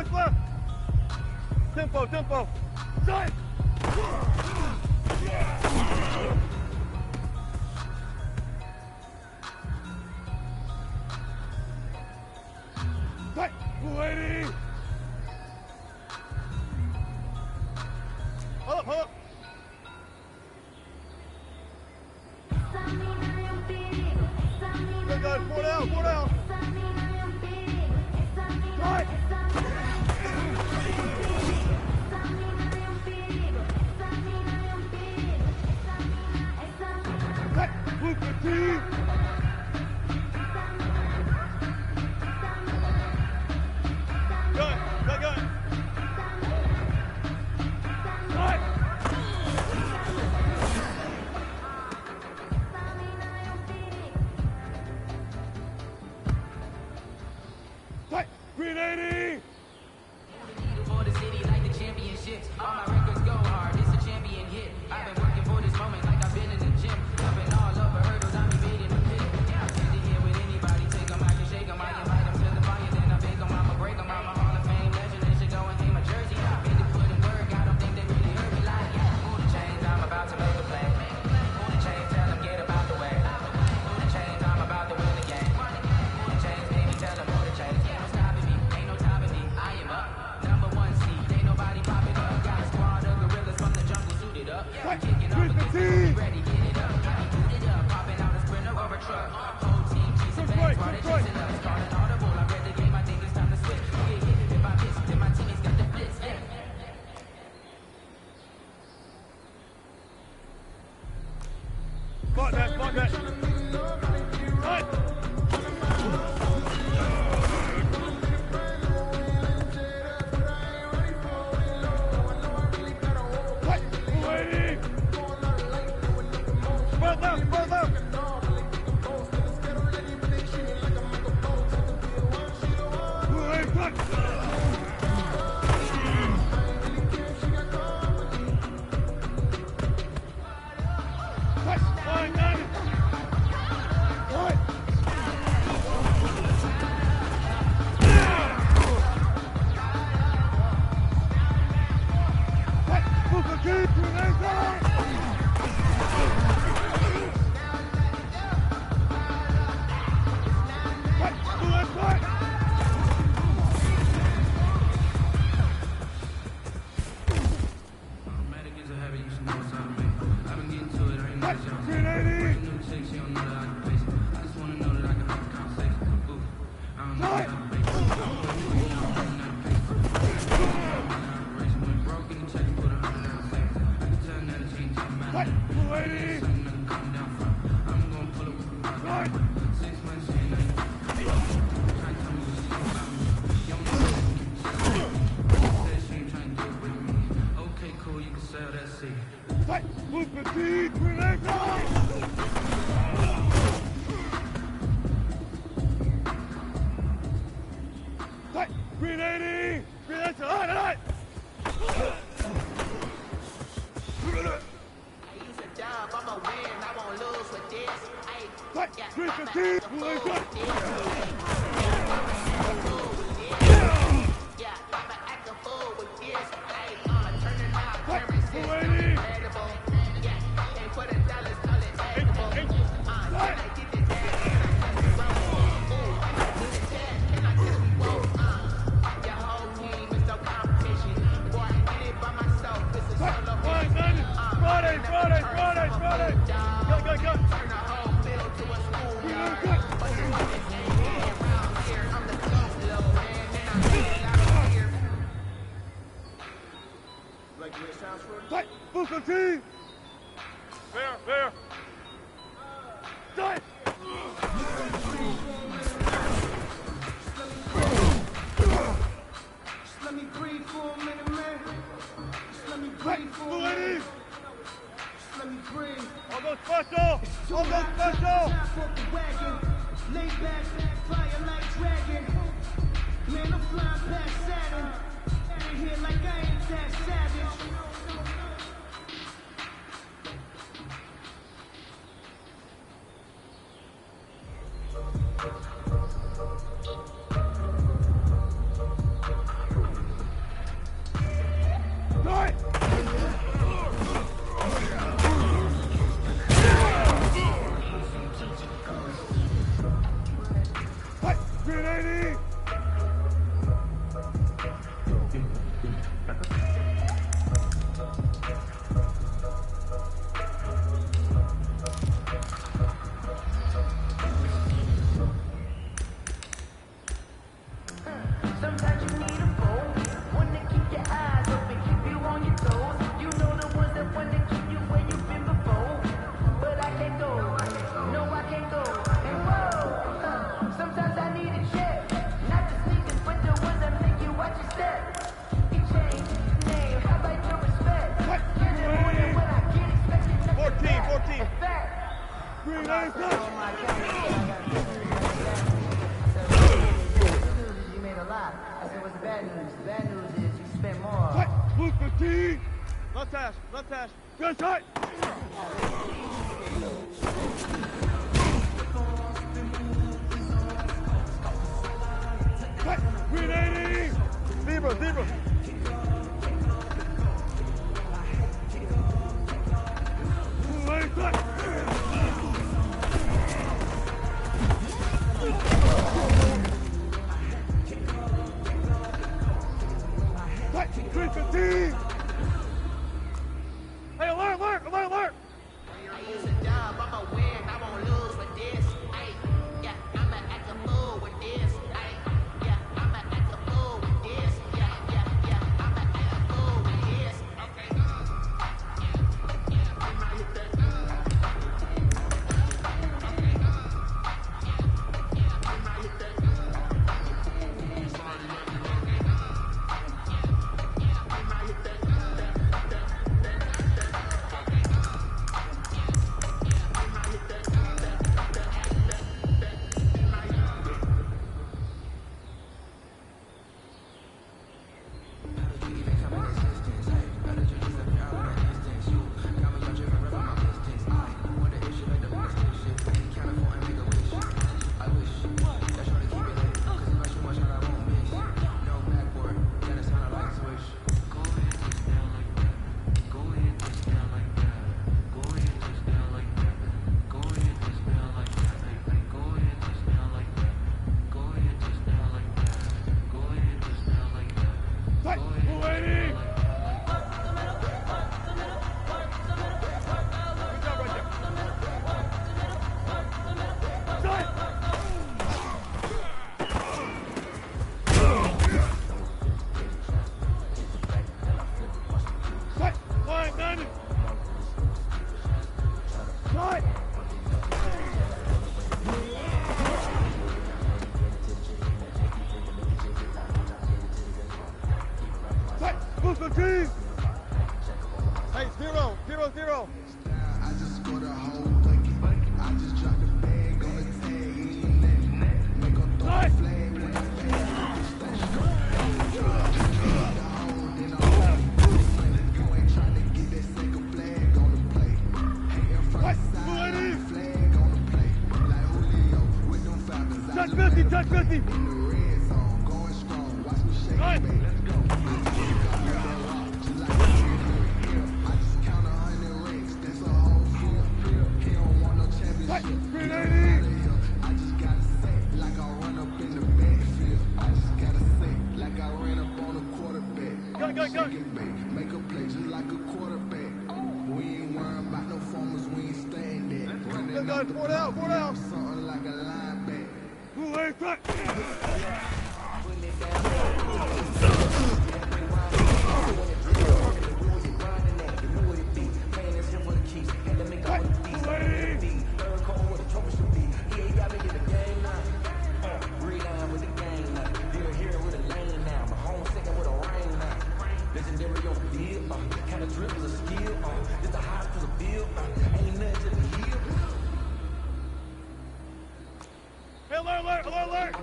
Push left. Tempo, tempo. Side. Tight. 280. Hold up, hold up. Good, good. 4 down, 4 down. Right. Blue 15. Gun, gun, gun. Right. Right. 380. For the city like the championships. All my records go hard. It's a champion hit. I've been working for this moment like I've been in the gym. I've been all over hurdles. I'm evading the pit. I'm sitting here with anybody. Take them, I can shake them. I invite them to the fire. Then I bake them. I'ma break them. I'm a Hall of Fame legend. They should go and hang my jersey. I've been to put in work. I don't think they really heard me like, move the chains. I'm about to make a play. Move the chains. Tell them get about the way. Move the chains. I'm about to win the game. Move the chains. Baby, tell them move the chains. Ain't no stopping me. Ain't no topping me. I am up. Number 1 seed. Ain't nobody popping up. Got a squad of gorillas from the jungle suited up. Kicking up against the ready. Get it up. Boot it up. Popping out a sprinter or a truck. Whole team chasing bags while they chasing us. Calling audible. I read the game. I think it's time to switch. Get hit. If I miss, then my teammates got the blitz. Yeah. Spot that, spot that. Right. Right. 280. Spread left, spread left. You made a lot. I said, what's the bad news? The bad news is you spent more. Tight. Blue 15. Left hash. Left hash. Good tight. Tight. Grenading. Zebra. Zebra. Tight. Tight. 315. Hey, alert, alert, alert, alert. It's a job, I'ma win, I won't lose with this. Ay, yeah, I'ma act a fool with this. Ay, yeah, I'ma act a fool with this. Yeah, yeah, yeah, I'ma act a fool with this. Okay. Hey, 0, 0, 0. I just scored a whole bucket. I just dropped the bag on the tag. He ain't let me make a throw a flag when it's bad. You ain't trying to get that second flag on the play. Hating from the side, flag on the play. Like Julio with them Falcons. Touch 50, touch 50. In the red zone, going strong. Watch me shake it, baby. Let's go. Go. Make a play just like a quarterback. We ain't worrying about no formers, we ain't staying there. Running Go, up the 4 out, 4 out. something like a linebacker. Blue A, tight. Hey, alert, alert, alert.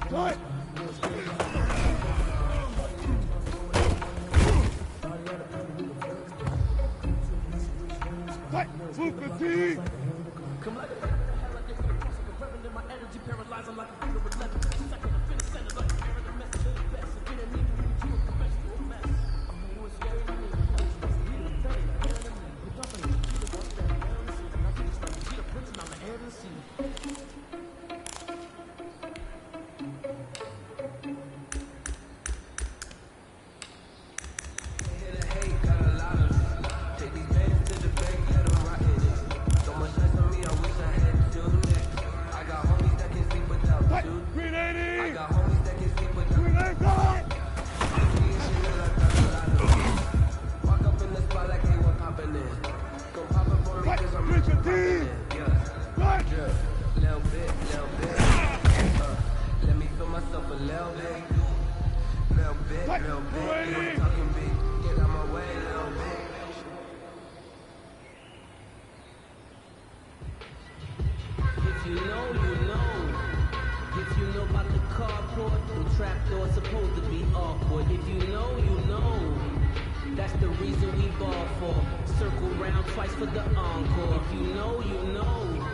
Tight. Tight. Blue 15. Come like a in my energy paralyzed. I'm like a finger with leather. Second to finish center like a mirror. The message of the best. If it ain't me, you a professional mess. You was scary to me. You the thing. You're dumping me. You the one that I never see. And I think it's like you the prince and I'm the heir of the sea. hardcore. The trapdoor's supposed to be awkward. If you know, you know. That's the reason we ball for. Circle round twice for the encore. If you know, you know.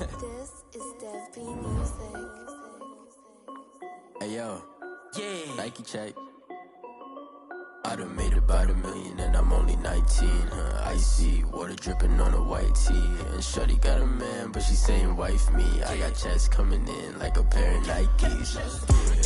This is Dev B Music. Hey yo, yeah, Nike check. I done made about $1 million and I'm only 19. Icy water dripping on a white tee. And shorty got a man, but she saying wife me. I got checks coming in like a pair of Nikes.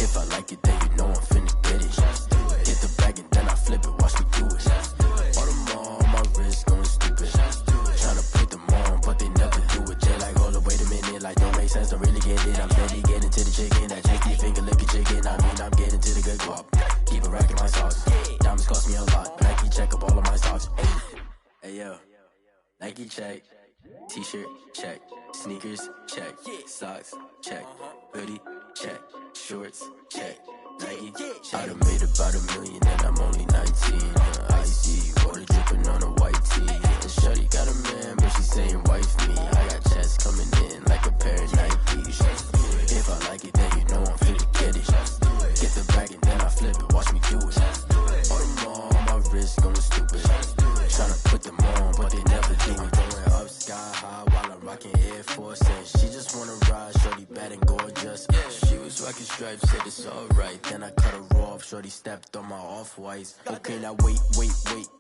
If I like it, then you know I'm finna get it. Hit the bag and then I flip it, watch me do it. All them all on my wrist going stupid. Tryna put them on, but they never do it. They like, hold up, wait a minute, like don't make sense, don't really get it. I'm steady getting to the chicken, that chicky finger licking chicken. I mean, I'm getting to the good guap. Keep a rack in my socks. Diamonds cost me a lot. Nike check up all of my stocks. Hey yo, Nike check. T-shirt check. Sneakers check. Socks check. Hoodie check. Shorts check. Nike I done made about $1 million and I'm only 19. Icy water dripping on a white tee. And shorty got a man, but she saying wife me. I got checks coming in like a pair of Nikes. If I like it, then you know I'm finna get it. Get the bag and then I flip it, watch me do it. All them all on my wrist going stupid. Tryna put them on, but they never do it. Going up sky high while I'm rocking Air Force. And she just wanna ride, shorty bad and gorgeous. She was rocking stripes, said it's alright. Then I cut her off, shorty stepped on my off-whites. Okay, now wait.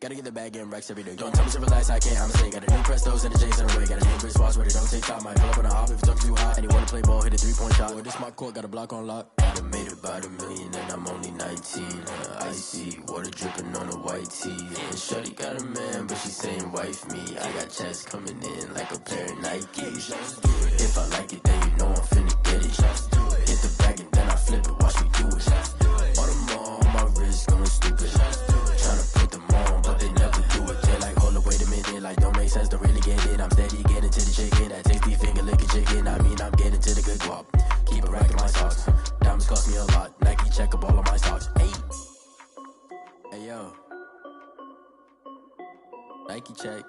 Gotta get the bag and racks every day. Don't tell me to relax, I can't, I'm saying. Got a new Prestos and a J's in a way. Got a new Chris Foss, but it don't take time. Might pull up on a hop if it's up too high. And you wanna play ball, hit a 3-point shot. Or this my court, got a block on lock. I done made about $1 million and I'm only 19. Icy water dripping on a white tee. And shorty got a man, but she saying wife me. I got checks coming in like a pair of Nikes. If I like it, then you know I'm finna get it. Hit the bag and then I flip it, watch me do it. All them all on my wrist going stupid. Tryna put them on, but they never do it. They like, hold up, wait a minute, like don't make sense, don't really get it. I'm steady getting to the chicken, that tasty finger licking chicken. I mean, I'm getting to the good guap. Keep a rack in my socks. Diamonds cost me a lot. Nike check up all of my stocks. Hey yo, Nike check.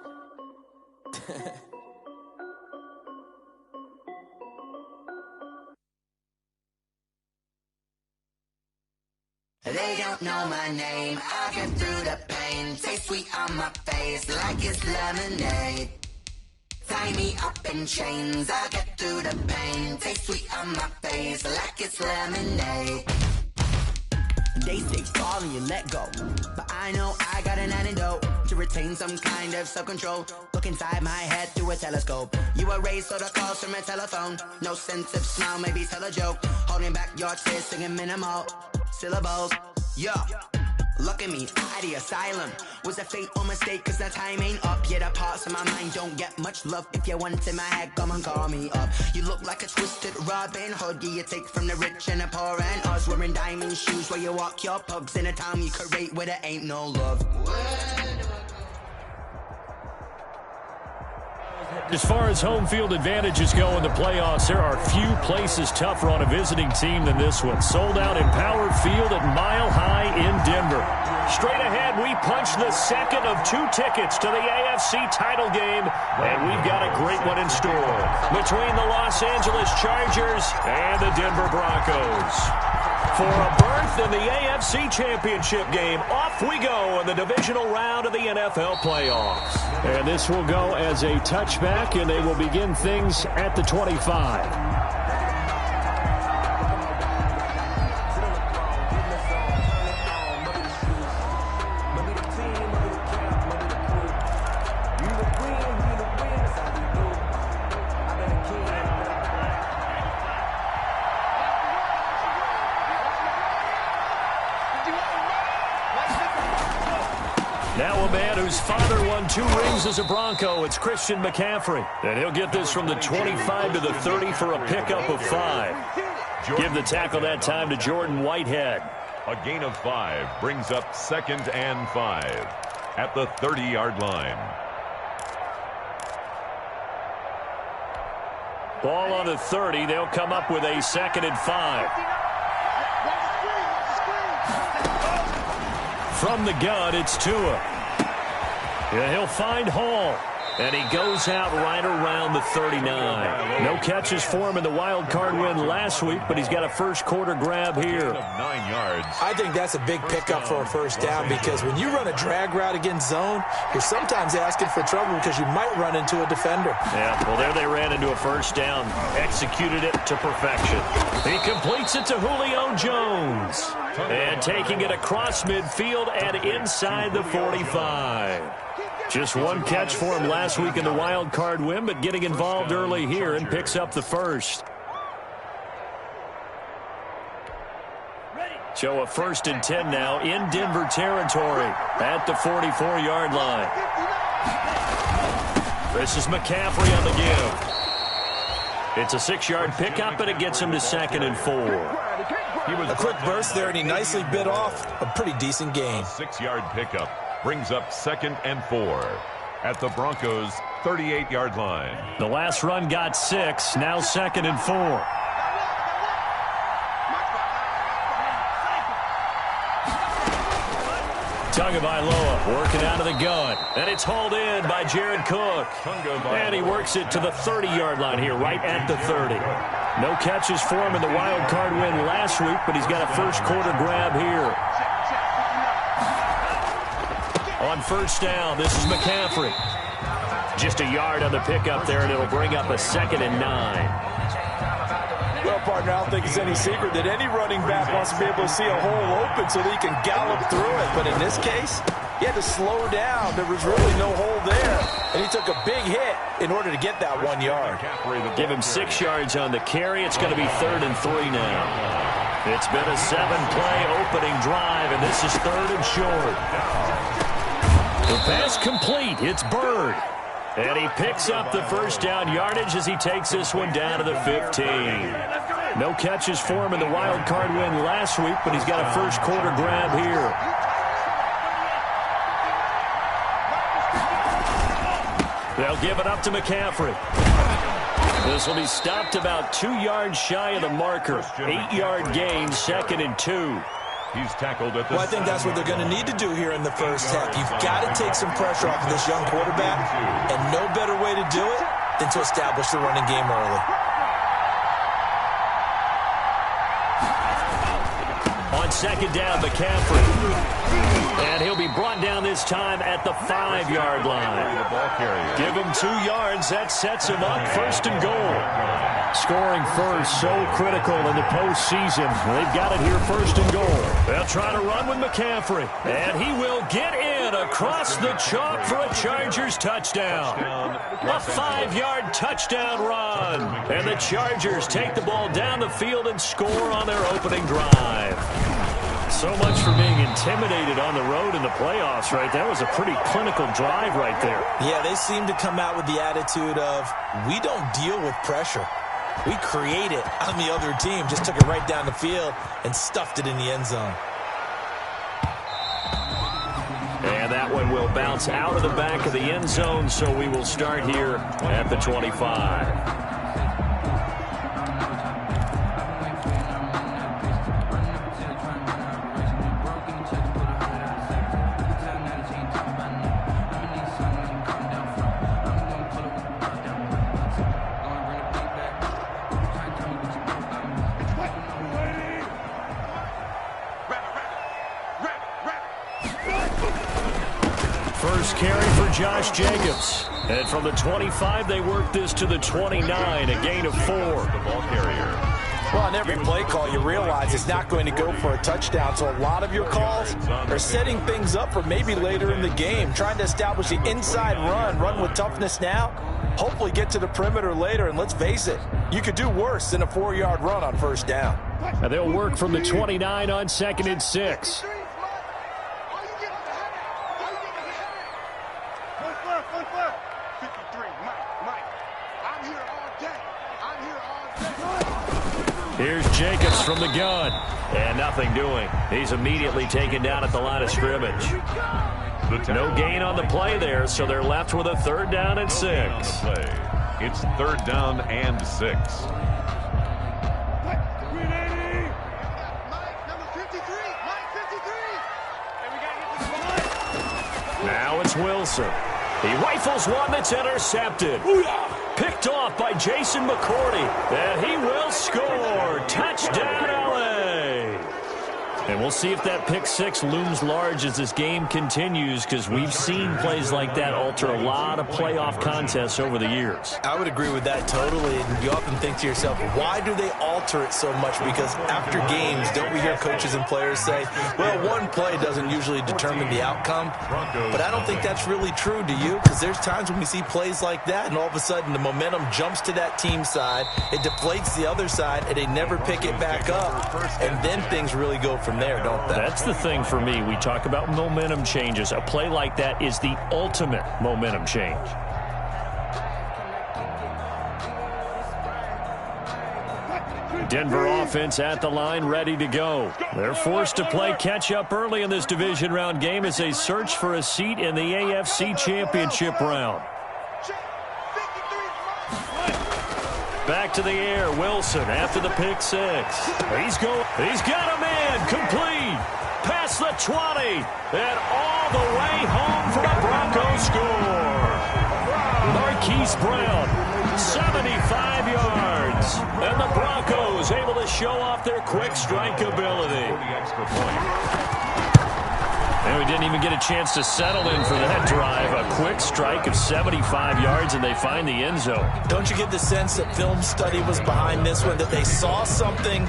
They don't know my name, I get through the pain. Taste sweet on my face like it's lemonade. Tie me up in chains, I get through the pain. Taste sweet on my face like it's lemonade. They say fall and you let go, but I know I got an antidote to retain some kind of self-control. Look inside my head through a telescope. You erase all the calls from a telephone. No sense of smile, maybe tell a joke. Holding back your tears, singing minimal syllables. Yeah, look at me, at the asylum. Was a fate or mistake, cause the time ain't up. Yet the parts of my mind don't get much love. If you want in my head, come and call me up. You look like a twisted Robin Hood. You take from the rich and the poor and us. Wearing diamond shoes where you walk your pugs. In a town you create where there ain't no love. As far as home field advantages go in the playoffs, there are few places tougher on a visiting team than this one. Sold out in Power Field at Mile High in Denver. Straight ahead, we punch the second of 2 tickets to the AFC title game, and we've got a great one in store between the Los Angeles Chargers and the Denver Broncos. For a berth in the AFC Championship game, off we go in the divisional round of the NFL playoffs. And this will go as a touchback, and they will begin things at the 25. Now a man whose father won 2 rings as a Bronco. It's Christian McCaffrey. And he'll get this from the 25 to the 30 for a pickup of 5. Give the tackle that time to Jordan Whitehead. A gain of 5 brings up 2nd and 5 at the 30-yard line. Ball on the 30. They'll come up with a 2nd and 5. From the gun, it's Tua. Yeah, he'll find Hall. And he goes out right around the 39. No catches for him in the wild card win last week, but he's got a first quarter grab here. 9 yards. I think that's a big pickup for a first down because when you run a drag route against zone, you're sometimes asking for trouble because you might run into a defender. Yeah, well, there they ran into a first down. Executed it to perfection. He completes it to Julio Jones. And taking it across midfield and inside the 45. Just one catch for him last week in the wild card win, but getting involved early here and picks up the first. So a 1st and 10 now in Denver territory at the 44-yard line. This is McCaffrey on the give. It's a 6-yard pickup, and it gets him to 2nd and 4. A quick burst there, and he nicely bit off a pretty decent gain. 6-yard pickup brings up 2nd and 4 at the Broncos' 38-yard line. The last run got 6, now 2nd and 4. Tagovailoa working out of the gun. And it's hauled in by Jared Cook. And he works it to the 30-yard line here, right at the 30. No catches for him in the wild card win last week, but he's got a first quarter grab here. On first down, this is McCaffrey. Just a yard on the pickup there, and it'll bring up a 2nd and 9. Well, partner, I don't think it's any secret that any running back wants to be able to see a hole open so that he can gallop through it. But in this case, he had to slow down. There was really no hole there. And he took a big hit in order to get that 1 yard. Give him 6 yards on the carry. It's going to be 3rd and 3 now. It's been a 7-play opening drive, and this is 3rd and short. The pass complete. It's Bird. And he picks up the first down yardage as he takes this one down to the 15. No catches for him in the wild card win last week, but he's got a first quarter grab here. They'll give it up to McCaffrey. This will be stopped about 2 yards shy of the marker. 8-yard gain, 2nd and 2. He's tackled at the Well, I think that's what they're going to need to do here in the first half. You've got to take some pressure off of this young quarterback, and no better way to do it than to establish the running game early. On 2nd down, McCaffrey. And he'll be brought down this time at the 5-yard line. Give him 2 yards. That sets him up 1st and goal. Scoring first, so critical in the postseason. They've got it here 1st and goal. They'll try to run with McCaffrey. And he will get in across the chalk for a Chargers touchdown. A 5-yard touchdown run. And the Chargers take the ball down the field and score on their opening drive. So much for being intimidated on the road in the playoffs, right? That was a pretty clinical drive right there. Yeah, they seem to come out with the attitude of, we don't deal with pressure. We create it on the other team. Just took it right down the field and stuffed it in the end zone. And that one will bounce out of the back of the end zone, so we will start here at the 25. First carry for Josh Jacobs. And from the 25, they work this to the 29, a gain of 4. The ball carrier. Well, on every play call, you realize it's not going to go for a touchdown. So a lot of your calls are setting things up for maybe later in the game, trying to establish the inside run with toughness now, hopefully get to the perimeter later. And let's face it, you could do worse than a 4-yard run on first down. And they'll work from the 29 on 2nd and 6. Here's Jacobs from the gun. And nothing doing. He's immediately taken down at the line of scrimmage. No gain on the play there, so they're left with a 3rd down and 6. It's 3rd down and 6. Now it's Wilson. He rifles one that's intercepted. Picked off by Jason McCourty. And he will score. Touchdown, LA. And we'll see if that pick six looms large as this game continues, because we've seen plays like that alter a lot of playoff contests over the years. I would agree with that totally. And you often think to yourself, why do they alter it so much? Because after games, don't we hear coaches and players say, well, one play doesn't usually determine the outcome? But I don't think that's really true, do you? Because there's times when we see plays like that, and all of a sudden the momentum jumps to that team side, it deflates the other side, and they never pick it back up. And then things really go from there, don't they? That's the thing for me. We talk about momentum changes. A play like that is the ultimate momentum change. Denver offense at the line, ready to go. They're forced to play catch-up early in this division round game as they search for a seat in the AFC Championship round. Back to the air, Wilson after the pick six. He's got a man, complete. Past the 20, and all the way home for a Broncos score. Marquise Brown, 75 yards. And the Broncos able to show off their quick strike ability. And we didn't even get a chance to settle in for that drive. A quick strike of 75 yards, and they find the end zone. Don't you get the sense that film study was behind this one, that they saw something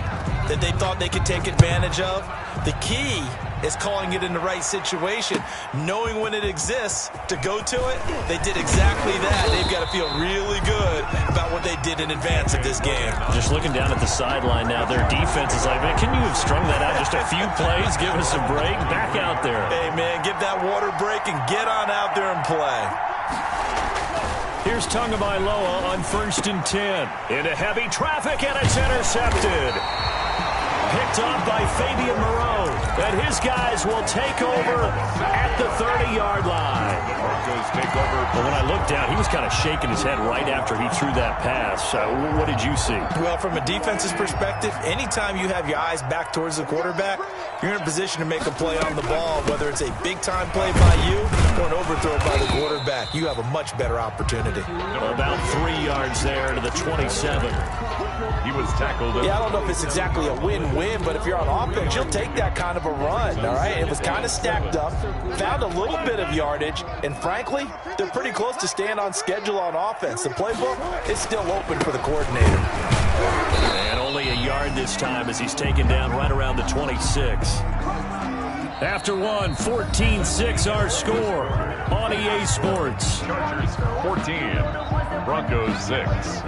that they thought they could take advantage of? The key is calling it in the right situation, knowing when it exists to go to it. They did exactly that. They've got to feel really good about what they did in advance of this game. Just looking down at the sideline now, their defense is like, man, can you have strung that out just a few plays? Give us a break. Back out there. Hey, man, give that water break and get on out there and play. Here's Tagovailoa on 1st and 10. Into heavy traffic, and it's intercepted. Picked off by Fabian Moreau. And his guys will take over at the 30-yard line. Broncos take over. But when I looked down, he was kind of shaking his head right after he threw that pass. What did you see? Well, from a defense's perspective, anytime you have your eyes back towards the quarterback, you're in a position to make a play on the ball, whether it's a big-time play by you or an overthrow by the quarterback. You have a much better opportunity. About 3 yards there to the 27. He was tackled. Yeah, I don't know if it's exactly a win-win, but if you're on offense, you'll take that kind of a run, all right? It was kind of stacked up, found a little bit of yardage, and frankly, they're pretty close to staying on schedule on offense. The playbook is still open for the coordinator. And only a yard this time as he's taken down right around the 26. After one, 14-6 our score on EA Sports. Chargers 14, Broncos 6.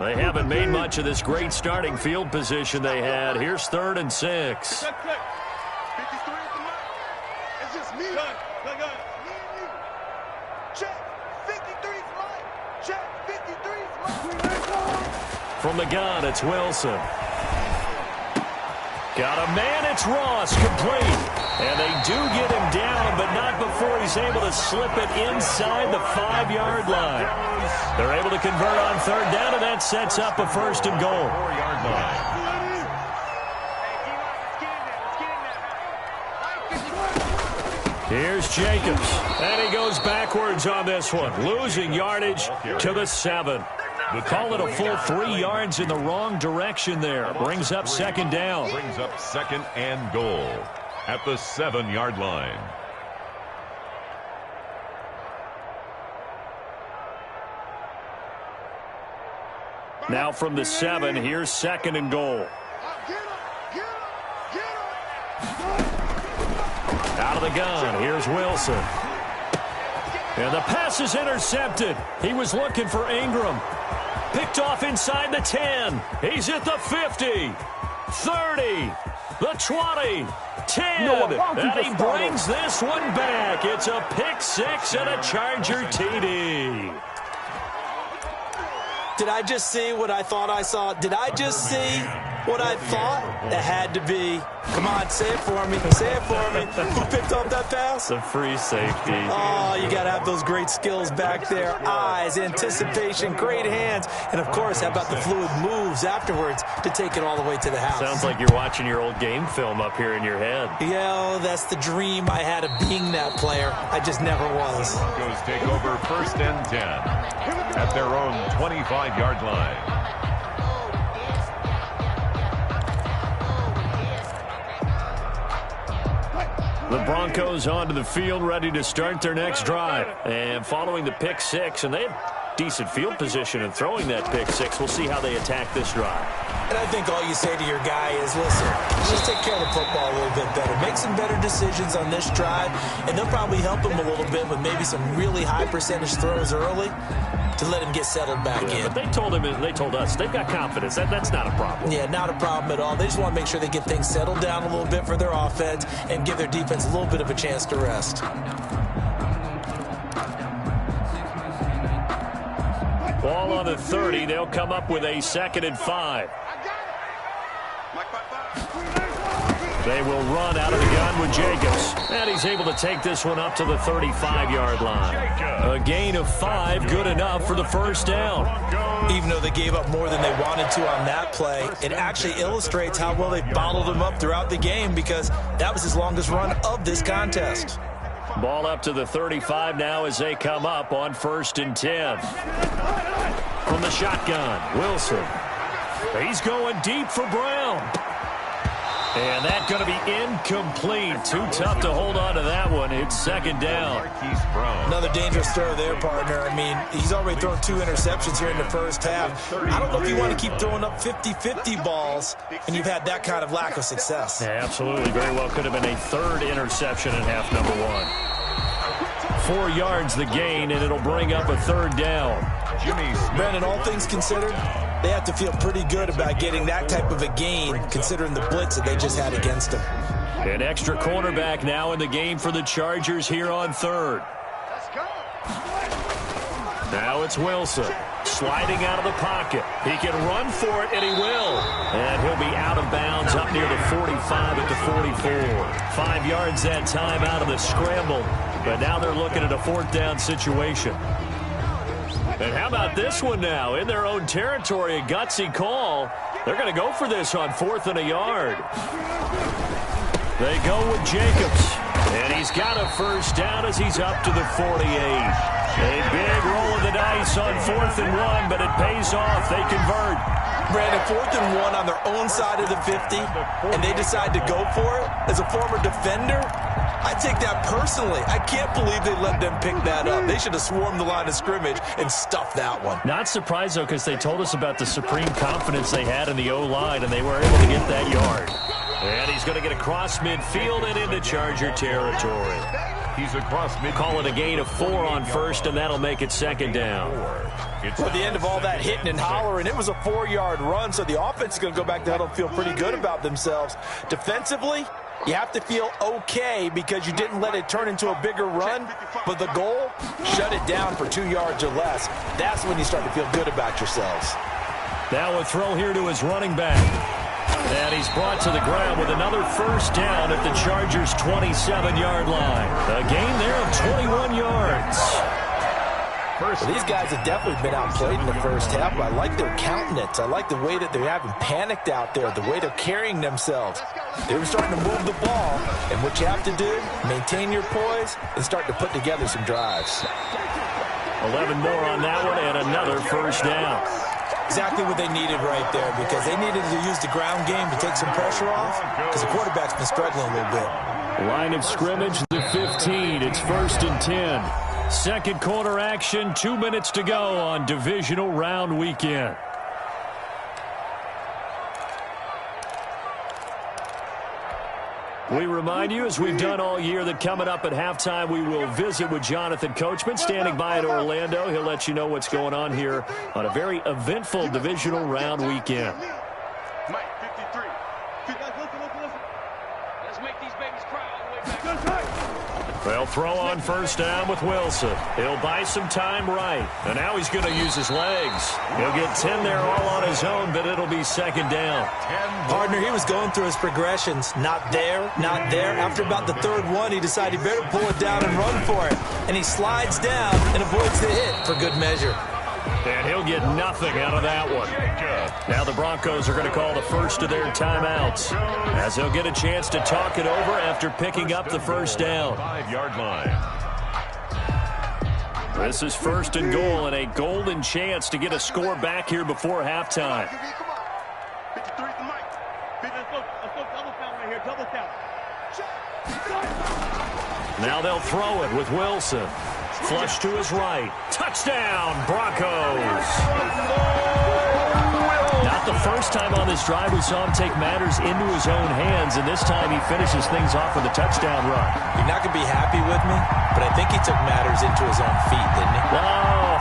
They haven't made much of this great starting field position they had. Here's 3rd and 6. Check. 53 at the mark. It's just me. Gun. Check. 53's mine. Check. 53's mine. From the gun, it's Wilson. Got a man, it's Ross, complete. And they do get him down, but not before he's able to slip it inside the 5-yard line. They're able to convert on 3rd down, and that sets up a 1st and goal. 4-yard line. Here's Jacobs, and he goes backwards on this one, losing yardage to the 7. Call it a full 3 yards in the wrong direction there. Brings up 2nd down. Brings up 2nd and goal at the 7-yard line. Now from the 7, here's 2nd and goal. Out of the gun, here's Wilson. And the pass is intercepted. He was looking for Ingram. Picked off inside the 10. He's at the 50, 30, the 20, 10. And he brings this one back. It's a pick six and a Charger TD. Did I just see what I thought I saw? Did I just see What I thought, it had to be. Come on, say it for me. Say it for me. Who picked up that pass? A free safety. Oh, you got to have those great skills back there. Eyes, anticipation, great hands. And, of course, how about the fluid moves afterwards to take it all the way to the house? Sounds like you're watching your old game film up here in your head. Yeah, that's the dream I had of being that player. I just never was. Broncos take over 1st and 10 at their own 25-yard line. The Broncos onto the field, ready to start their next drive. And following the pick six, and they had decent field position in throwing that pick six. We'll see how they attack this drive. And I think all you say to your guy is, listen, just take care of the football a little bit better. Make some better decisions on this drive, and they'll probably help him a little bit with maybe some really high percentage throws early to let him get settled back in. But they told him, and they told us, they've got confidence. That's not a problem. Yeah, not a problem at all. They just want to make sure they get things settled down a little bit for their offense and give their defense a little bit of a chance to rest. Ball on the 30. They'll come up with a 2nd and 5. They will run out of the gun with Jacobs. And he's able to take this one up to the 35-yard line. A gain of 5, good enough for the first down. Even though they gave up more than they wanted to on that play, it actually illustrates how well they bottled him up throughout the game because that was his longest run of this contest. Ball up to the 35 now as they come up on 1st and 10. From the shotgun, Wilson. He's going deep for Brown. And that's going to be incomplete. Too tough to hold on to that one. It's 2nd down. Another dangerous throw there, partner. I mean, he's already thrown 2 interceptions here in the first half. I don't know if you want to keep throwing up 50-50 balls and you've had that kind of lack of success. Yeah, absolutely. Very well could have been a 3rd interception in half number 1. 4 yards the gain, and it'll bring up a 3rd down. Brandon, all things considered, they have to feel pretty good about getting that type of a gain considering the blitz that they just had against them. An extra cornerback now in the game for the Chargers here on 3rd. Now it's Wilson sliding out of the pocket. He can run for it, and he will. And he'll be out of bounds up near the 45 at the 44. 5 yards that time out of the scramble. But now they're looking at a 4th down situation. And how about this one now? In their own territory, a gutsy call. They're going to go for this on 4th and a yard. They go with Jacobs. And he's got a first down as he's up to the 48. A big roll of the dice on 4th and 1, but it pays off. They convert. Brandon, 4th and 1 on their own side of the 50, and they decide to go for it. As a former defender, I take that personally. I can't believe they let them pick that up. They should have swarmed the line of scrimmage and stuffed that one. Not surprised, though, because they told us about the supreme confidence they had in the O-line, and they were able to get that yard. And he's going to get across midfield and into Charger territory. He's across midfield. Call it a gain of 4 on 1st, and that'll make it 2nd down. At the end of all that hitting and hollering, it was a 4-yard run, so the offense is going to go back to huddle and feel pretty good about themselves. Defensively, you have to feel okay because you didn't let it turn into a bigger run, but the goal, shut it down for 2 yards or less. That's when you start to feel good about yourselves. Now a throw here to his running back. And he's brought to the ground with another first down at the Chargers' 27-yard line. A gain there of 21 yards. Well, these guys have definitely been outplayed in the first half, but I like their countenance. I like the way that they haven't panicked out there, the way they're carrying themselves. They were starting to move the ball, and what you have to do, maintain your poise and start to put together some drives. 11 more on that one and another first down. Exactly what they needed right there because they needed to use the ground game to take some pressure off because the quarterback's been struggling a little bit. Line of scrimmage, the 15. It's 1st and 10. 2nd quarter action, 2 minutes to go on divisional round weekend. We remind you, as we've done all year, that coming up at halftime, we will visit with Jonathan Coachman, standing by in Orlando. He'll let you know what's going on here on a very eventful divisional round weekend. Mike, 53. Listen. Let's make these babies cry all the way back. They'll throw on first down with Wilson. He'll buy some time right. And now he's going to use his legs. He'll get 10 there all on his own, but it'll be second down. Partner, he was going through his progressions. Not there, not there. After about the third one, he decided he better pull it down and run for it. And he slides down and avoids the hit for good measure. And he'll get nothing out of that one. Now the Broncos are going to call the first of their timeouts, as they'll get a chance to talk it over after picking up the first down. 5-yard line. This is first and goal, and a golden chance to get a score back here before halftime. Come on. 53 to Mike. Let's go double count right here. Double count. Now they'll throw it with Wilson. Flush to his right. Touchdown, Broncos. Not the first time on this drive we saw him take matters into his own hands, and this time he finishes things off with a touchdown run. You're not going to be happy with me, but I think he took matters into his own feet, didn't he? Oh,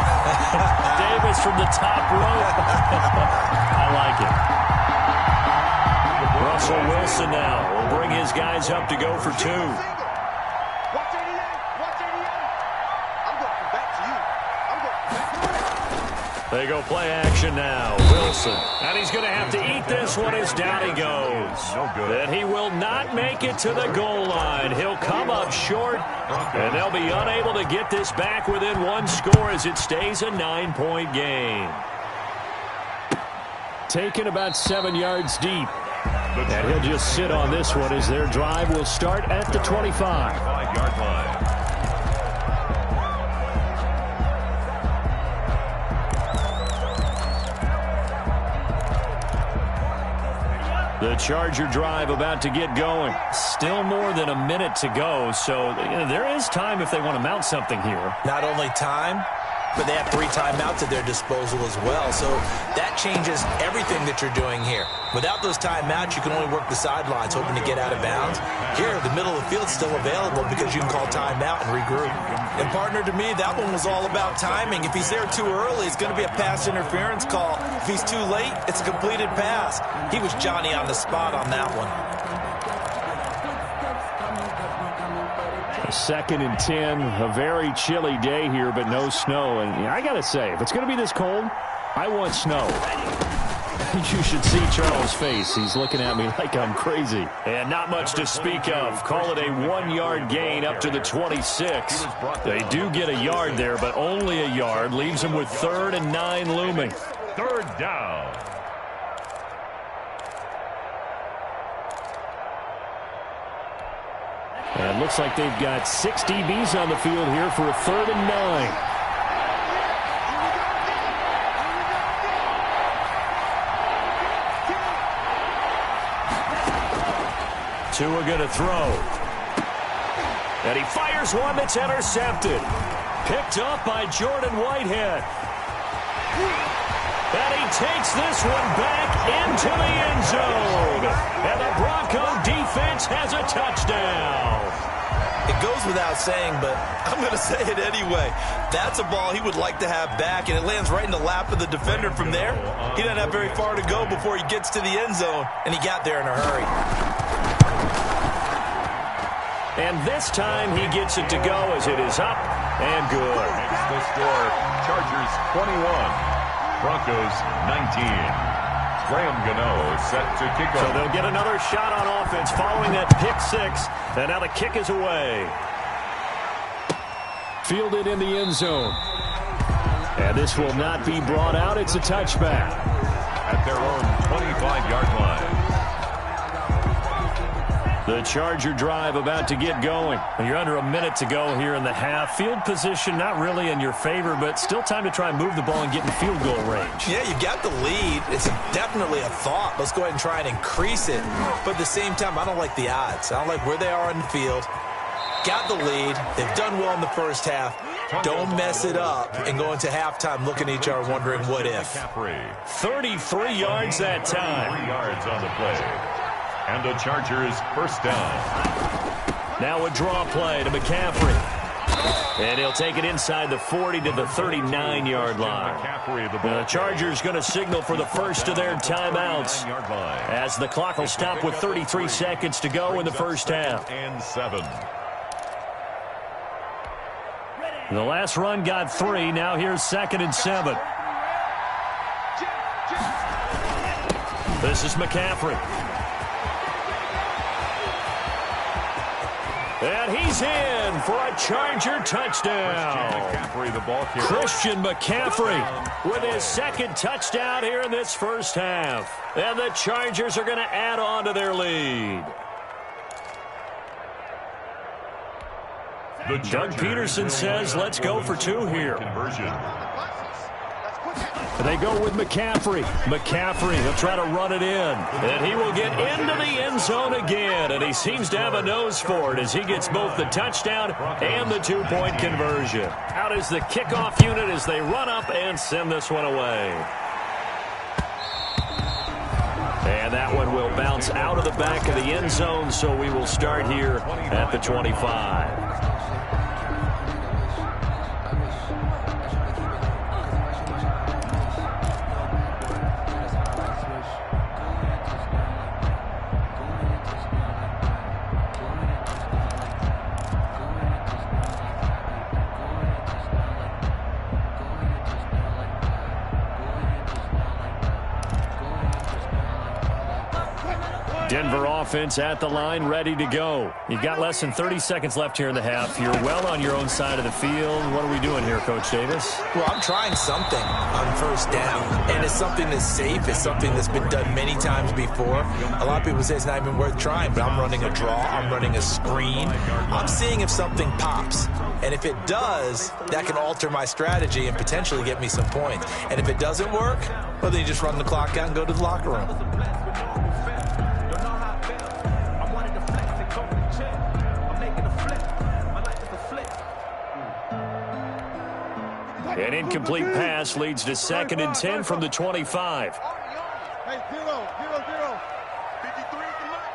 Davis from the top rope. I like it. Russell Wilson now will bring his guys up to go for two. They go play action now. Wilson. And he's going to have to eat this one as down he goes. No good. And he will not make it to the goal line. He'll come up short, and they'll be unable to get this back within one score as it stays a 9-point game. Taken about 7 yards deep. And he'll just sit on this one as their drive will start at the 25. 5-yard line. The Charger drive about to get going. Still more than a minute to go, so there is time if they want to mount something here. Not only time, but they have 3 timeouts at their disposal as well. So that changes everything that you're doing here. Without those timeouts, you can only work the sidelines, hoping to get out of bounds. Here, the middle of the field's still available because you can call timeout and regroup. And, partner, to me, that one was all about timing. If he's there too early, it's going to be a pass interference call. If he's too late, it's a completed pass. He was Johnny on the spot on that one. 2nd and 10, a very chilly day here, but no snow. And I got to say, if it's going to be this cold, I want snow. You should see Charles' face. He's looking at me like I'm crazy. And not much to speak of. Call it a 1-yard gain up to the 26. They do get a yard there, but only a yard. Leaves them with 3rd and 9 looming. 3rd down. And it looks like they've got 6 DBs on the field here for a 3rd and 9. Tua going to throw. And he fires one that's intercepted. Picked up by Jordan Whitehead. And he takes this one back into the end zone. And the Bronco defense has a touchdown. It goes without saying, but I'm going to say it anyway. That's a ball he would like to have back, and it lands right in the lap of the defender from there. He doesn't have very far to go before he gets to the end zone, and he got there in a hurry. And this time he gets it to go as it is up and good. Makes the score Chargers 21, Broncos 19. Graham Gano set to kick off. So they'll get another shot on offense following that pick 6. And now the kick is away. Fielded in the end zone. And this will not be brought out. It's a touchback. At their own 25-yard line. The Charger drive about to get going. You're under a minute to go here in the half. Field position not really in your favor, but still time to try and move the ball and get in field goal range. Yeah, you got the lead. It's definitely a thought. Let's go ahead and try and increase it. But at the same time, I don't like the odds. I don't like where they are on the field. Got the lead. They've done well in the first half. Don't mess it up and go into halftime looking at each other wondering what if. 33 yards that time. 3 yards on the play. And the Chargers first down. Now a draw play to McCaffrey. And he'll take it inside the 40 to the 39-yard line. The Chargers going to signal for the first of their timeouts as the clock will stop with 33 seconds to go in the first half. And 7. The last run got 3. Now here's 2nd and 7. This is McCaffrey. And he's in for a Charger touchdown. Christian McCaffrey with his 2nd touchdown here in this first half. And the Chargers are going to add on to their lead. Doug Peterson says, let's go for 2 here. They go with McCaffrey. McCaffrey, he'll try to run it in. And he will get into the end zone again. And he seems to have a nose for it as he gets both the touchdown and the 2-point conversion. Out is the kickoff unit as they run up and send this one away. And that one will bounce out of the back of the end zone, so we will start here at the 25. Denver offense at the line, ready to go. You've got less than 30 seconds left here in the half. You're well on your own side of the field. What are we doing here, Coach Davis? Well, I'm trying something on first down, and it's something that's safe. It's something that's been done many times before. A lot of people say it's not even worth trying, but I'm running a draw. I'm running a screen. I'm seeing if something pops. And if it does, that can alter my strategy and potentially get me some points. And if it doesn't work, well, then you just run the clock out and go to the locker room. An incomplete pass leads to 2nd and 10 from the 25. Hey, 0, 0, 0. 53 is the mic.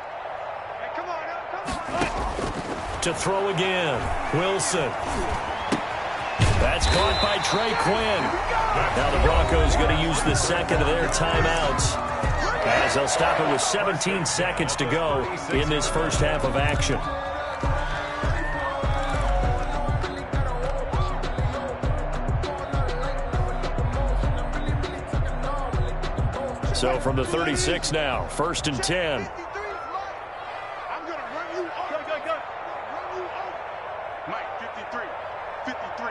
Hey, come on. To throw again, Wilson. That's caught by Trey Quinn. Now the Broncos going to use the 2nd of their timeouts, as they'll stop it with 17 seconds to go in this first half of action. So from the 36 now, 1st and 10. I'm going to run you over. Go. Run you over. Mike, 53. 53.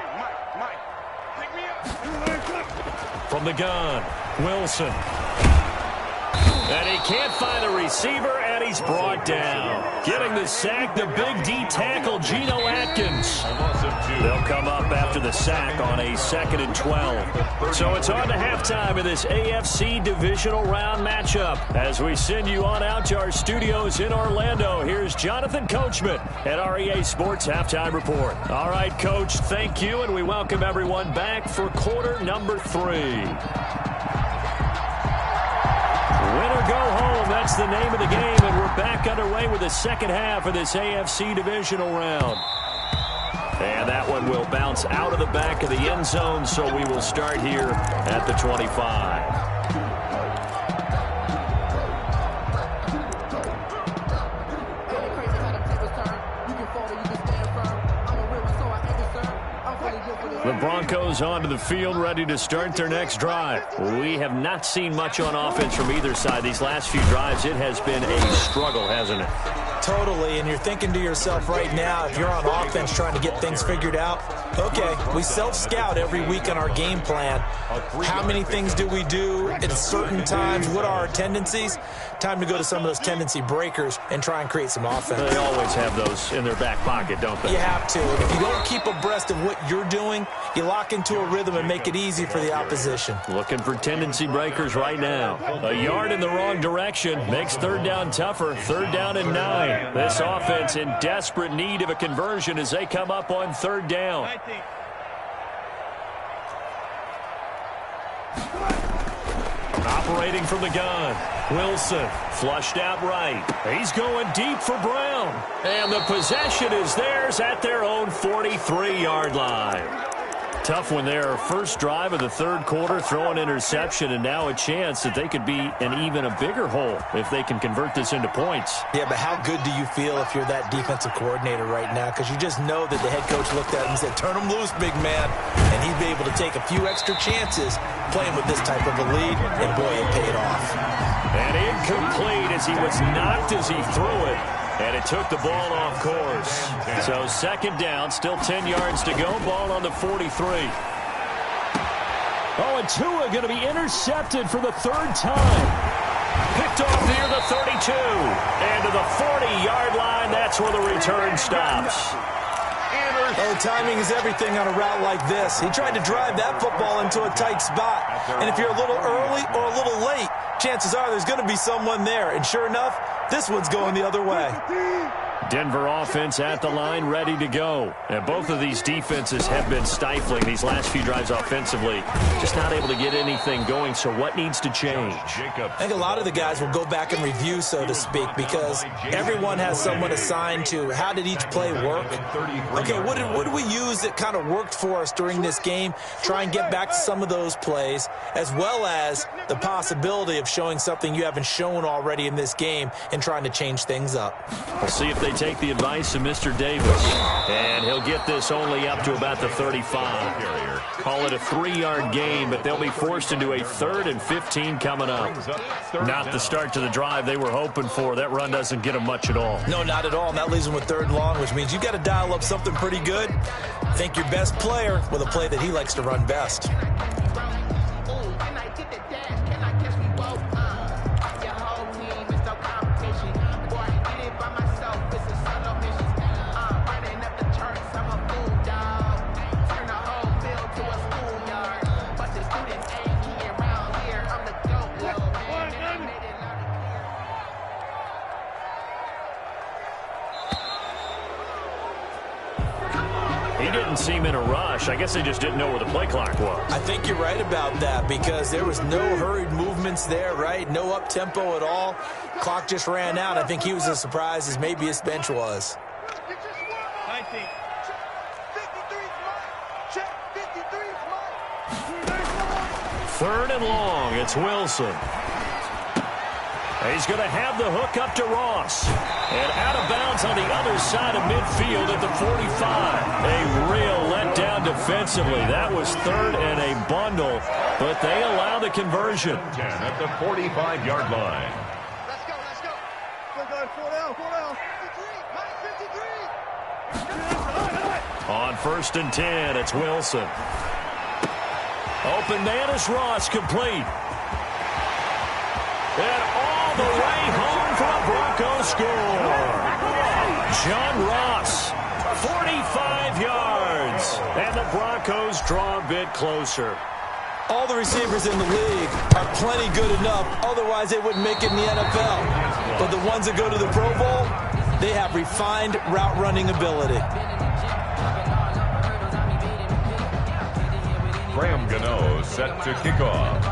Mike. Pick me up. From the gun, Wilson. And he can't find a receiver, and he's brought down. Getting the sack, the big D tackle, Geno Atkins. They'll come up after the sack on a 2nd and 12. So it's on to halftime in this AFC divisional round matchup. As we send you on out to our studios in Orlando, here's Jonathan Coachman at REA Sports Halftime Report. All right, Coach, thank you, and we welcome everyone back for quarter number 3. Win or go home, that's the name of the game, and we're back underway with the second half of this AFC divisional round. And that one will bounce out of the back of the end zone, so we will start here at the 25. The Broncos onto the field, ready to start their next drive. We have not seen much on offense from either side. These last few drives, it has been a struggle, hasn't it? Totally, and you're thinking to yourself right now, if you're on offense trying to get things figured out, okay, we self-scout every week on our game plan. How many things do we do at certain times? What are our tendencies? Time to go to some of those tendency breakers and try and create some offense. They always have those in their back pocket, don't they? You have to. And if you don't keep abreast of what you're doing, you lock into a rhythm and make it easy for the opposition. Looking for tendency breakers right now. A yard in the wrong direction makes third down tougher. 3rd down and 9. This offense in desperate need of a conversion as they come up on 3rd down. Operating from the gun, Wilson flushed out right. He's going deep for Brown. And the possession is theirs at their own 43-yard line. Tough one there. First drive of the third quarter, throw an interception, and now a chance that they could be in even a bigger hole if they can convert this into points. Yeah, but how good do you feel if you're that defensive coordinator right now? Because you just know that the head coach looked at him and said, turn him loose, big man. And he'd be able to take a few extra chances playing with this type of a lead, and boy, it paid off. And incomplete as he was knocked as he threw it. And it took the ball off course. So second down, still 10 yards to go. Ball on the 43. Oh, and Tua going to be intercepted for the third time. Picked off near the 32. And to the 40-yard line, that's where the return stops. Oh, timing is everything on a route like this. He tried to drive that football into a tight spot. And if you're a little early or a little late, chances are there's going to be someone there. And sure enough, this one's going the other way. Denver offense at the line, ready to go. And both of these defenses have been stifling these last few drives offensively. Just not able to get anything going, so what needs to change? I think a lot of the guys will go back and review, so to speak, because everyone has someone assigned to how did each play work. Okay, what did we use that kind of worked for us during this game? Try and get back to some of those plays, as well as the possibility of showing something you haven't shown already in this game and trying to change things up. We'll see if they take the advice of Mr. Davis. And he'll get this only up to about the 35. Call it a 3-yard gain, but they'll be forced into a 3rd and 15 coming up. Not the start to the drive they were hoping for. That run doesn't get them much at all. No, not at all. And that leaves them with 3rd and long, which means you got to dial up something pretty good. Think your best player with a play that he likes to run best. He didn't seem in a rush. I guess they just didn't know where the play clock was. I think you're right about that because there was no hurried movements there, right? No up-tempo at all. Clock just ran out. I think he was as surprised as maybe his bench was. 19. Check. 53's mine. Check. 53's mine. 3rd and long. It's Wilson. He's going to have the hook up to Ross. And out of bounds on the other side of midfield at the 45. A real letdown defensively. That was 3rd and a bundle, but they allow the conversion. 10 at the 45-yard line. Let's go. Let's go. Go, 4 down. 4 down. 53. Mike, 53. On 1st and 10, it's Wilson. Open man is Ross, complete. And all the way home for a Broncos score. John Ross, 45 yards. And the Broncos draw a bit closer. All the receivers in the league are plenty good enough. Otherwise, they wouldn't make it in the NFL. But the ones that go to the Pro Bowl, they have refined route running ability. Graham Gano set to kick off.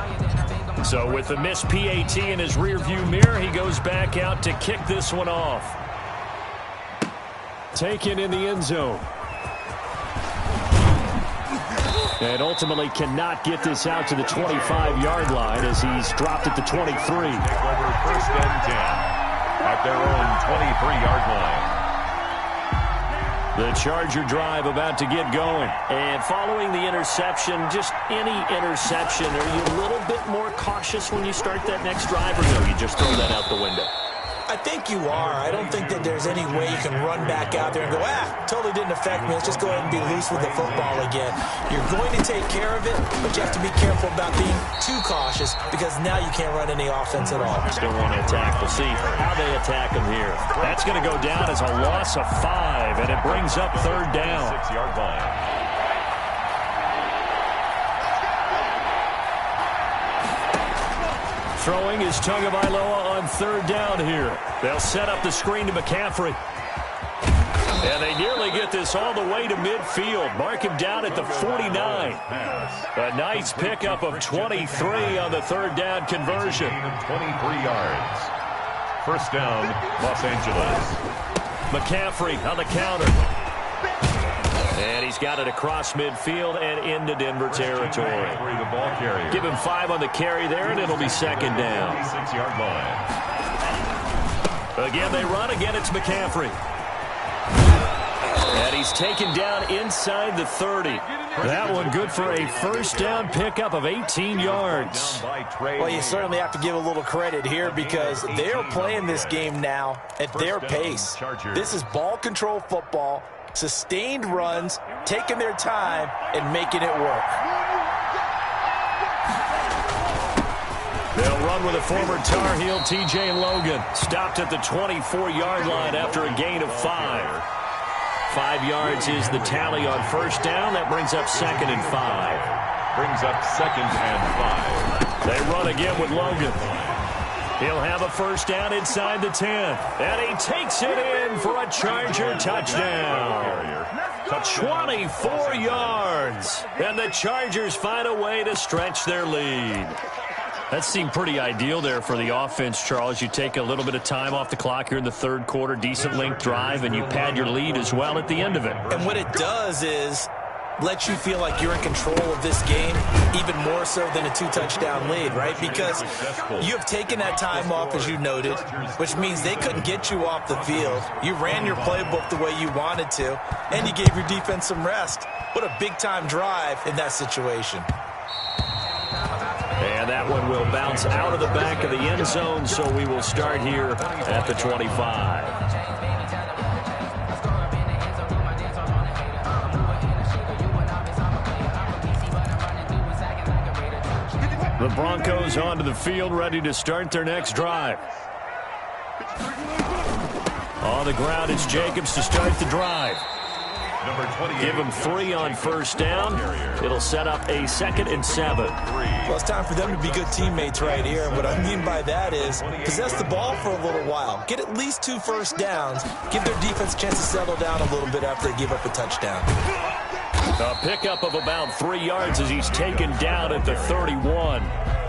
So with the missed PAT in his rearview mirror, he goes back out to kick this one off. Taken in the end zone. And ultimately cannot get this out to the 25-yard line as he's dropped at the 23. Take over 1st and 10 at their own 23-yard line. The Charger drive about to get going. And following the interception, just any interception, are you a little bit more cautious when you start that next drive, or no, you just throw that out the window? I think you are. I don't think that there's any way you can run back out there and go, totally didn't affect me. Let's just go ahead and be loose with the football again. You're going to take care of it, but you have to be careful about being too cautious because now you can't run any offense at all. Still want to attack. We'll see how they attack him here. That's going to go down as a loss of 5, and it brings up 3rd down. 6-yard line. Throwing is Tagovailoa on 3rd down here. They'll set up the screen to McCaffrey. And they nearly get this all the way to midfield. Mark him down at the 49. A nice pickup of 23 on the 3rd down conversion. 23 yards. 1st down, Los Angeles. McCaffrey on the counter. And he's got it across midfield and into Denver territory. Give him 5 on the carry there, and it'll be second down. 6-yard line. Again, they run. Again, it's McCaffrey. And he's taken down inside the 30. That one good for a first down pickup of 18 yards. Well, you certainly have to give a little credit here because they're playing this game now at their pace. This is ball control football, sustained runs, taking their time, and making it work. They'll run with a former Tar Heel, T.J. Logan. Stopped at the 24-yard line after a gain of 5. 5 yards is the tally on first down. That brings up 2nd and 5. Brings up 2nd and 5. They run again with Logan. He'll have a first down inside the 10. And he takes it in for a Charger touchdown. 24 yards. And the Chargers find a way to stretch their lead. That seemed pretty ideal there for the offense, Charles. You take a little bit of time off the clock here in the third quarter, decent length drive, and you pad your lead as well at the end of it. And what it does is let you feel like you're in control of this game, even more so than a 2-touchdown lead, right? Because you have taken that time off, as you noted, which means they couldn't get you off the field. You ran your playbook the way you wanted to, and you gave your defense some rest. What a big-time drive in that situation. And that one will bounce out of the back of the end zone, so we will start here at the 25. The Broncos onto the field, ready to start their next drive. On the ground, it's Jacobs to start the drive. Give him 3 on first down. It'll set up a 2nd and 7. Well, it's time for them to be good teammates right here. And what I mean by that is possess the ball for a little while. Get at least 2 first downs. Give their defense a chance to settle down a little bit after they give up a touchdown. A pickup of about 3 yards as he's taken down at the 31.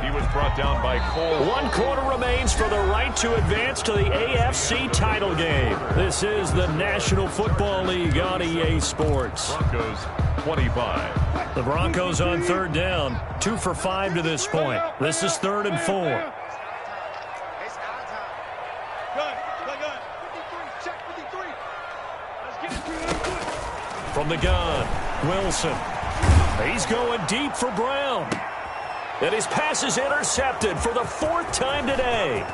He was brought down by Cole. 1 quarter remains for the right to advance to the AFC title game. This is the National Football League on EA Sports. Broncos 25. The Broncos on third down. 2 for 5 to this point. This is 3rd and 4. Good. Check 53. Let's get it. From the gun, Wilson. He's going deep for Brown. And his pass is intercepted for the 4th time today.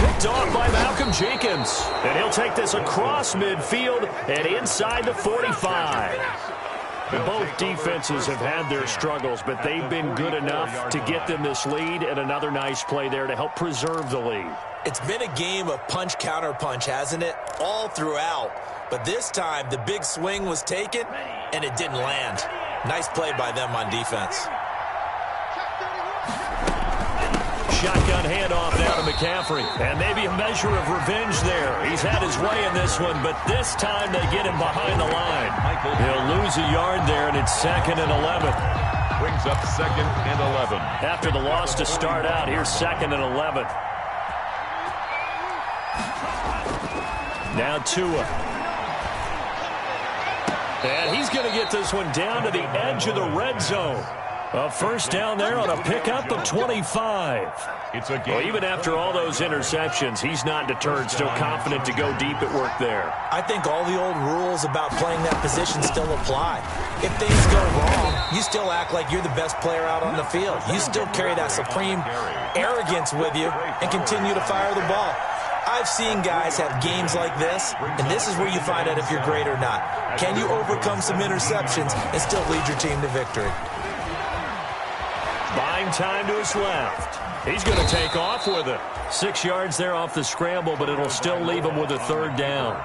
Picked off by Malcolm Jenkins. And he'll take this across midfield and inside the 45. Both defenses have had their struggles, but they've been good enough to get them this lead, and another nice play there to help preserve the lead. It's been a game of punch-counter-punch, hasn't it? All throughout. But this time, the big swing was taken, and it didn't land. Nice play by them on defense. Shotgun handoff now to McCaffrey. And maybe a measure of revenge there. He's had his way in this one, but this time they get him behind the line. He'll lose a yard there, and it's 2nd and 11. Brings up 2nd and 11. After the loss to start out, here's 2nd and 11. Now Tua. And he's going to get this one down to the edge of the red zone. A first down there on a pickup of 25. It's a game. Well, even after all those interceptions, he's not deterred, still confident to go deep at work there. I think all the old rules about playing that position still apply. If things go wrong, you still act like you're the best player out on the field. You still carry that supreme arrogance with you and continue to fire the ball. I've seen guys have games like this, and this is where you find out if you're great or not. Can you overcome some interceptions and still lead your team to victory? Buying time to his left. He's going to take off with it. 6 yards there off the scramble, but it'll still leave him with a 3rd down.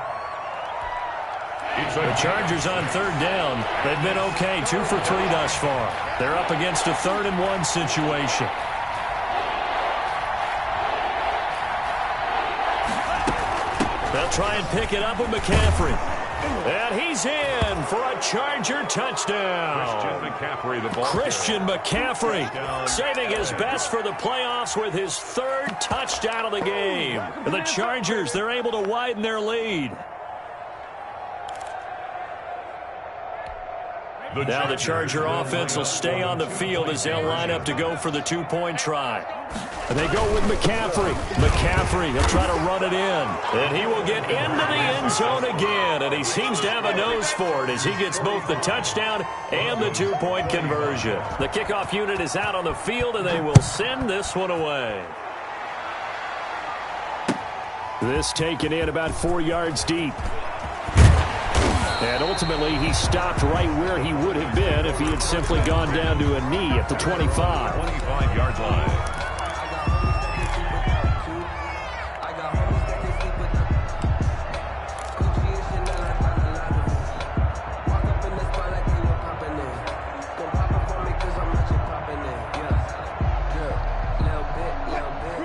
The Chargers on 3rd down. They've been okay, 2 for 3 thus far. They're up against a 3rd and 1 situation. They'll try and pick it up with McCaffrey. And he's in for a Charger touchdown. Christian McCaffrey saving his best for the playoffs with his 3rd touchdown of the game. The Chargers, they're able to widen their lead. Now the Charger offense will stay on the field as they'll line up to go for the two-point try. And they go with McCaffrey. McCaffrey, he'll try to run it in. And he will get into the end zone again. And he seems to have a nose for it as he gets both the touchdown and the two-point conversion. The kickoff unit is out on the field, and they will send this one away. This taken in about 4 yards deep. And ultimately, he stopped right where he would have been if he had simply gone down to a knee at the 25. 25-yard line.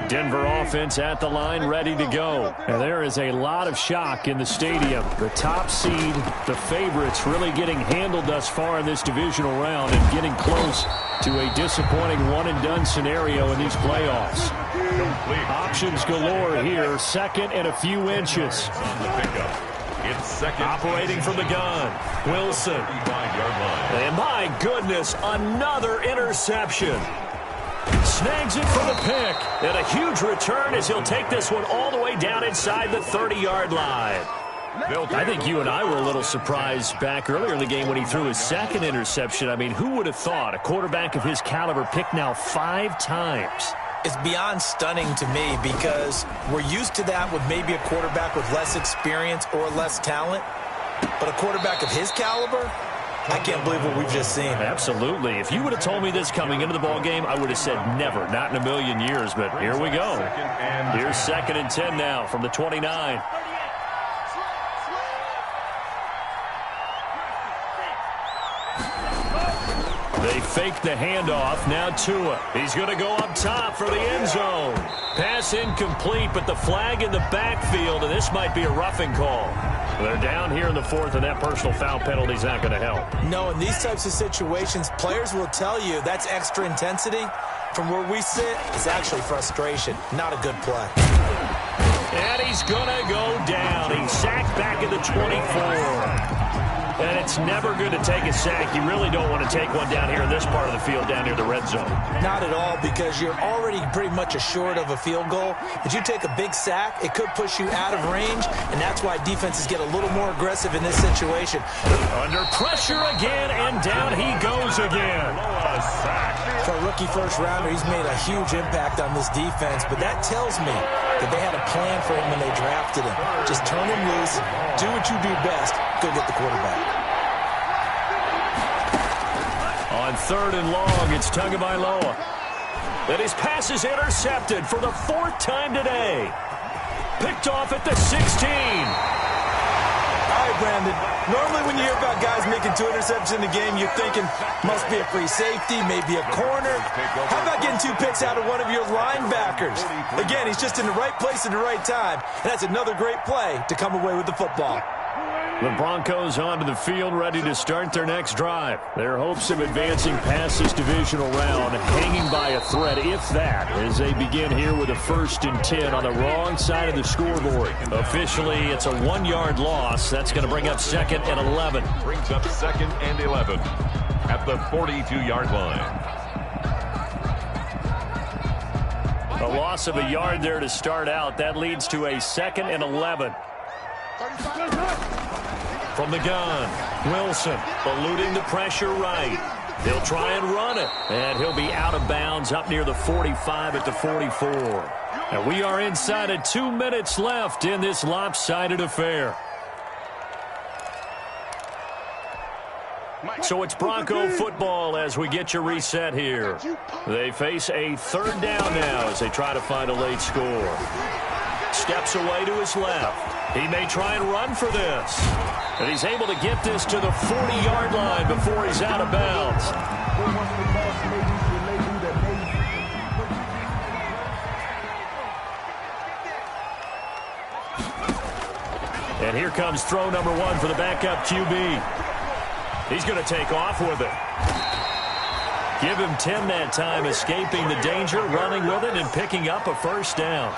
Denver offense at the line, ready to go. And there is a lot of shock in the stadium. The top seed, the favorites, really getting handled thus far in this divisional round and getting close to a disappointing one-and-done scenario in these playoffs. Options galore here, second and a few inches. It's second. Operating from the gun, Wilson. And my goodness, another interception. Snags it for the pick. And a huge return as he'll take this one all the way down inside the 30-yard line. I think you and I were a little surprised back earlier in the game when he threw his second interception. I mean, who would have thought a quarterback of his caliber picked now 5 times? It's beyond stunning to me because we're used to that with maybe a quarterback with less experience or less talent. But a quarterback of his caliber, I can't believe what we've just seen. Absolutely. If you would have told me this coming into the ball game, I would have said never, not in a million years. But here we go. Here's 2nd and 10 now from the 29. They fake the handoff. Now Tua. He's going to go up top for the end zone. Pass incomplete, but the flag in the backfield, and this might be a roughing call. They're down here in the 4th, and that personal foul penalty is not going to help. No, in these types of situations, players will tell you that's extra intensity. From where we sit, it's actually frustration. Not a good play. And he's going to go down. He's sacked back at the 24. And it's never good to take a sack. You really don't want to take one down here in this part of the field, down near the red zone. Not at all, because you're already pretty much assured of a field goal. If you take a big sack, it could push you out of range, and that's why defenses get a little more aggressive in this situation. Under pressure again, and down he goes again. For a rookie first-rounder, he's made a huge impact on this defense, but that tells me that they had a plan for him when they drafted him. Just turn him loose, do what you do best, go get the quarterback. On 3rd and long, it's Tagovailoa. And his pass is intercepted for the 4th time today. Picked off at the 16. All right, Brandon. Normally when you hear about guys making 2 interceptions in the game, you're thinking must be a free safety, maybe a corner. How about getting 2 picks out of one of your linebackers? Again, he's just in the right place at the right time. And that's another great play to come away with the football. The Broncos onto the field, ready to start their next drive. Their hopes of advancing past this divisional round hanging by a thread, if that, as they begin here with a 1st and 10 on the wrong side of the scoreboard. Officially, it's a 1-yard loss. That's going to bring up 2nd and 11. Brings up 2nd and 11 at the 42-yard line. A loss of a yard there to start out. That leads to a 2nd and 11. From the gun, Wilson eluding the pressure right. He'll try and run it, and he'll be out of bounds up near the 45 at the 44. And we are inside of 2 minutes left in this lopsided affair. So it's Bronco football as we get your reset here. They face a 3rd down now as they try to find a late score. Steps away to his left. He may try and run for this. And he's able to get this to the 40-yard line before he's out of bounds. And here comes throw number 1 for the backup QB. He's going to take off with it. Give him 10 that time, escaping the danger, running with it, and picking up a 1st down.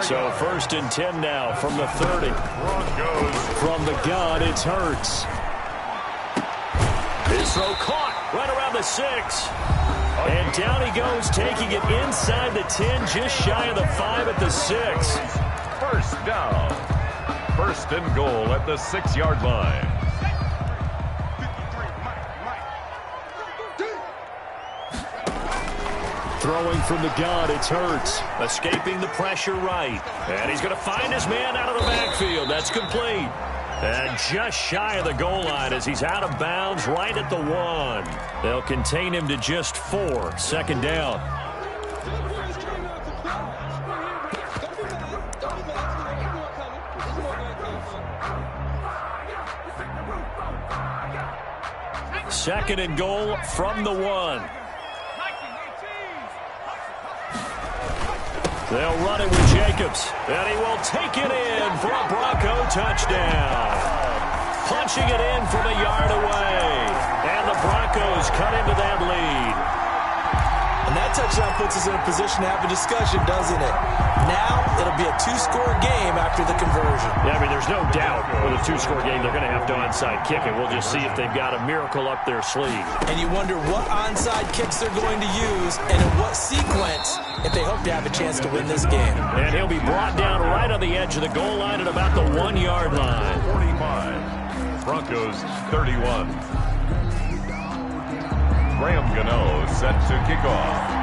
So 1st and 10 now from the 30. From the gun, it's Hurts. This throw caught right around the 6. And down he goes, taking it inside the 10, just shy of the 5 at the 6. First down. First and goal at the 6-yard line. Throwing from the gun, it's Hurts. Escaping the pressure right. And he's going to find his man out of the backfield. That's complete. And just shy of the goal line as he's out of bounds right at the 1. They'll contain him to just 4. Second down. Second and goal from the 1. They'll run it with Jacobs, and he will take it in for a Bronco touchdown. Punching it in from a yard away, and the Broncos cut into that lead. And that touchdown puts us in a position to have a discussion, doesn't it? Now it'll be a 2-score game after the conversion. Yeah, I mean, there's no doubt with a 2-score game they're going to have to onside kick it. We'll just see if they've got a miracle up their sleeve. And you wonder what onside kicks they're going to use and in what sequence if they hope to have a chance to win this game. And he'll be brought down right on the edge of the goal line at about the 1-yard line. 45. Broncos 31. Graham Gano set to kick off.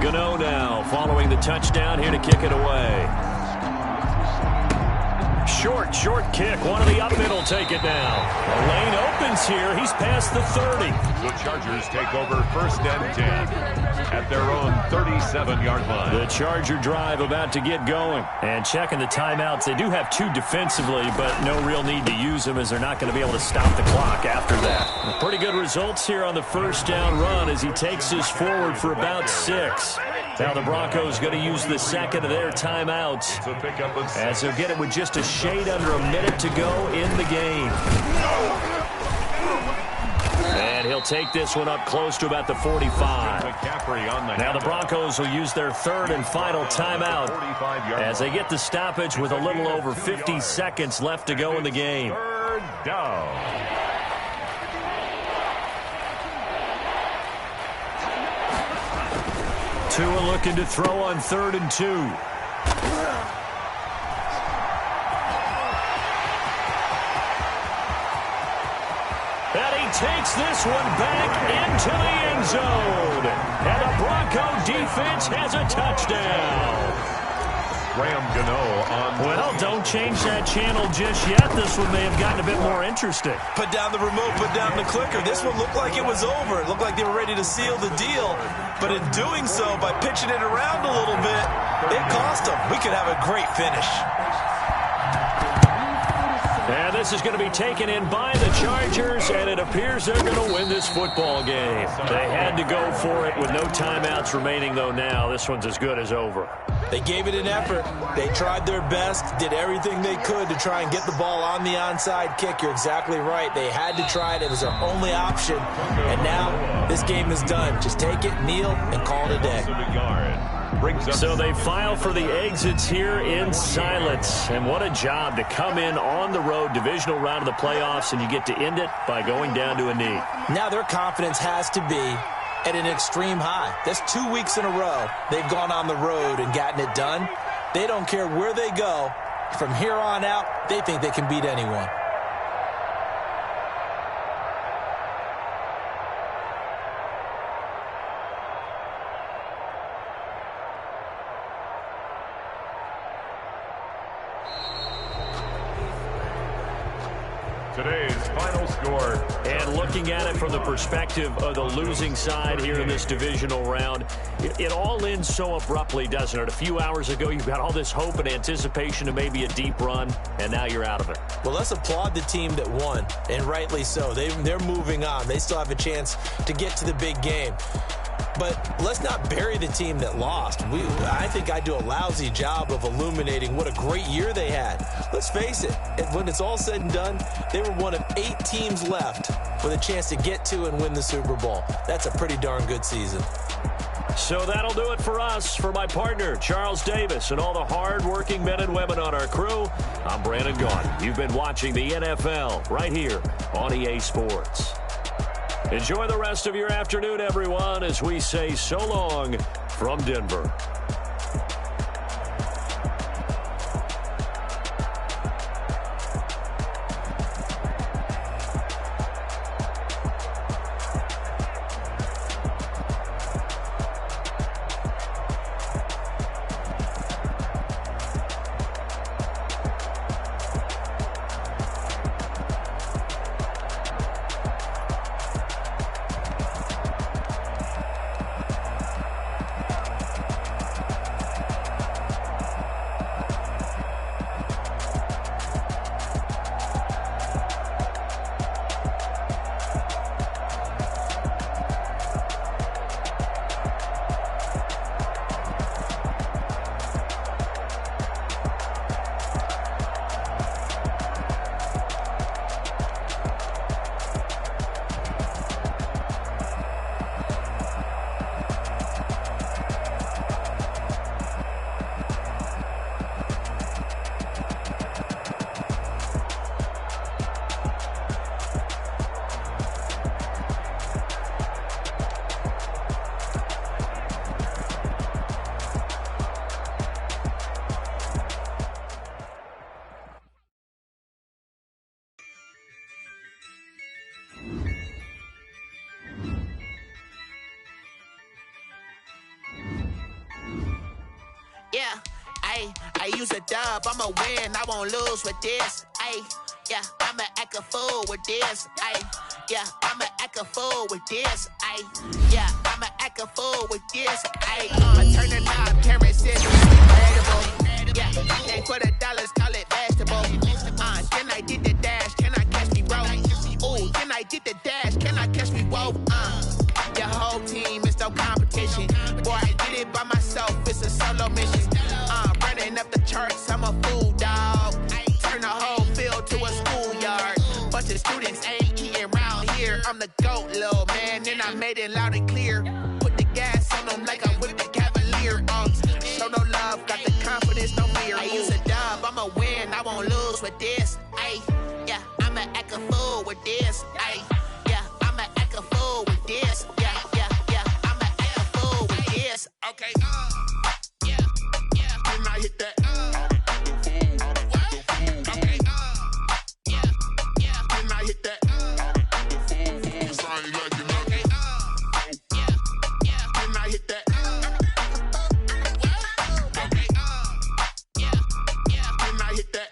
Gano now following the touchdown here to kick it away. Short kick. One of the up middle take it now. The lane opens here. He's past the 30. The Chargers take over first and 10 at their own 37-yard line. The Charger drive about to get going. And checking the timeouts. They do have 2 defensively, but no real need to use them as they're not going to be able to stop the clock after that. Pretty good results here on the first down run as he takes us forward for about 6. Now the Broncos going to use the second of their timeouts as they'll get it with just a shade under a minute to go in the game. And he'll take this one up close to about the 45. Now the Broncos will use their third and final timeout as they get the stoppage with a little over 50 seconds left to go in the game. Third down. Tua looking to throw on 3rd and 2. And he takes this one back into the end zone. And the Bronco defense has a touchdown. Graham Gano on. Well, don't change that channel just yet. This one may have gotten a bit more interesting. Put down the remote, put down the clicker. This one looked like it was over. It looked like they were ready to seal the deal. But in doing so, by pitching it around a little bit, it cost them. We could have a great finish. And this is going to be taken in by the Chargers, and it appears they're going to win this football game. They had to go for it with no timeouts remaining, though now. This one's as good as over. They gave it an effort. They tried their best, did everything they could to try and get the ball on the onside kick. You're exactly right. They had to try it. It was their only option. And now this game is done. Just take it, kneel, and call it a day. So they file for the exits here in silence. And what a job to come in on the road, divisional round of the playoffs, and you get to end it by going down to a knee. Now their confidence has to be at an extreme high. That's 2 weeks in a row they've gone on the road and gotten it done. They don't care where they go. From here on out, they think they can beat anyone. Today's final score. And looking at it from the perspective of the losing side here in this divisional round, it all ends so abruptly, doesn't it? A few hours ago, you've got all this hope and anticipation of maybe a deep run, and now you're out of it. Well, let's applaud the team that won, and rightly so. They're moving on. They still have a chance to get to the big game. But let's not bury the team that lost. I think I do a lousy job of illuminating what a great year they had. Let's face it, when it's all said and done, they were one of 8 teams left with a chance to get to and win the Super Bowl. That's a pretty darn good season. So that'll do it for us. For my partner, Charles Davis, and all the hard-working men and women on our crew, I'm Brandon Gaudin. You've been watching the NFL right here on EA Sports. Enjoy the rest of your afternoon, everyone, as we say so long from Denver. Yeah, I use a dub, I'ma win, I won't lose with this. Yeah, I'ma act a fool with this. Yeah, I'ma act a fool with this. Yeah, I'ma act a fool with this. I turn the knob, camera says it's incredible. Yeah, they for the dollars, call it vegetable. Then I did the dash, can I catch me, bro? Ooh, then I did the dash, can I catch me, whoa? Your whole team is no competition. Boy, I did it by myself, it's a solo mission. Running up the charts, I'm a fool, dog. Turn the whole field to a schoolyard. Bunch of students ain't eating round here. I'm the GOAT, little man, and I made it loud and clear. Put the gas on them like I whipped the Cavalier. Show no love, got the confidence, no fear. I use a dub, I'ma win, I won't lose with this. Yeah, I'ma act a fool with this. Yeah, I'ma act a fool with this. Yeah, I'ma act a fool with this. Okay, yeah, when I hit that. Okay, yeah, when I hit that. Cause I ain't liking nothing. Yeah, when I hit that. Okay, yeah, when I hit that.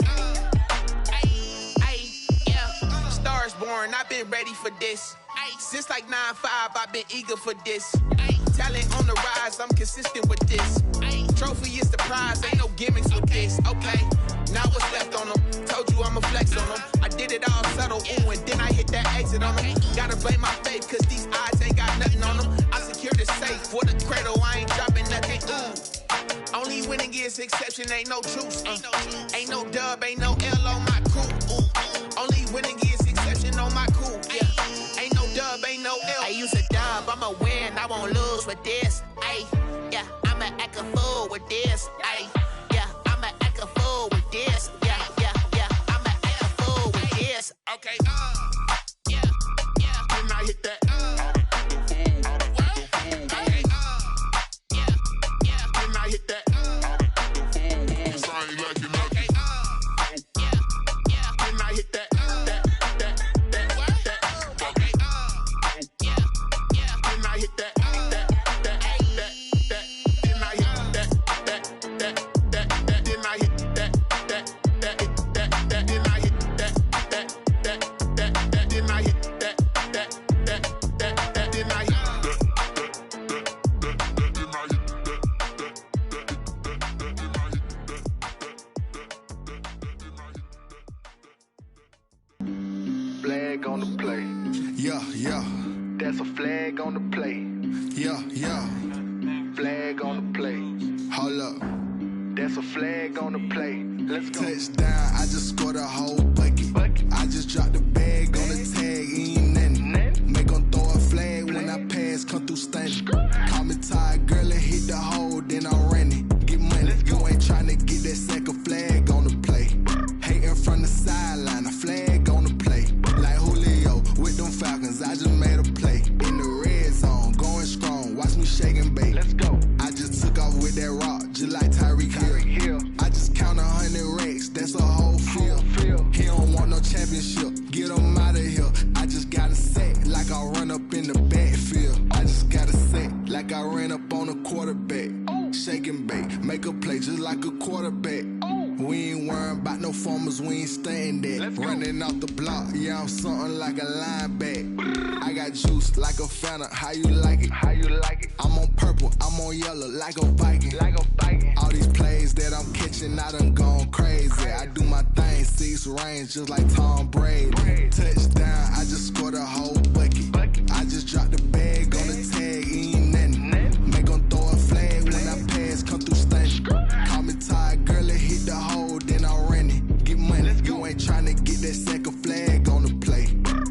Yeah, Stars born, I've been ready for this. Since like 9-5, I've been eager for this. Talent on the rise, I'm consistent with this. Trophy is the prize, ain't no gimmicks with this. Okay, now what's left on them? Told you I'ma flex on them. I did it all subtle, ooh, and then I hit that exit on them. Gotta blame my faith, cause these odds ain't got nothing on them. I secure the safe for the cradle, I ain't dropping nothing, ooh. Only winning is exception, ain't no truce. Ain't no dub, ain't no L on my crew. Ooh. Only winning is exception on my crew, yeah. Ain't no dub, ain't no L. I use a dub, I'ma win, I won't lose with this. Yeah, I'ma act a fool with this. Yeah, I'ma act a fool with this. Yeah, I'ma act a fool with this. Okay, yeah, when I hit that. Okay, yeah, when I hit that. Cause I ain't liking nothing. Yeah, when I hit that. Flag on the play. Yeah. That's a flag on the play. Yeah. Flag on the play. Hold up. That's a flag on the play. Let's go. Touchdown, I just scored a whole bucket. I just dropped the bag on the tag, ain't nothing. Make them throw a flag when I pass, come through stunning. Call me tired, girl, and hit the hole, then I'm running. Get money, you ain't tryna get that second flag on the play. cause we ain't staying there. Running off the block, yeah, I'm something like a linebacker. I got juice like a Fanta, how you like it? How you like it? I'm on purple, I'm on yellow, like a Viking. Like a Viking. All these plays that I'm catching, I done gone crazy. I do my thing, 6 range, just like Tom Brady. Touchdown, I just scored a whole bucket. I just dropped the bag on the tag, ain't nothing. Make 'em throw a flag when I pass, come through stunning. Call me tired, girl, it hit the hole, then I ran it. Get money, you ain't tryna get that second flag on the play.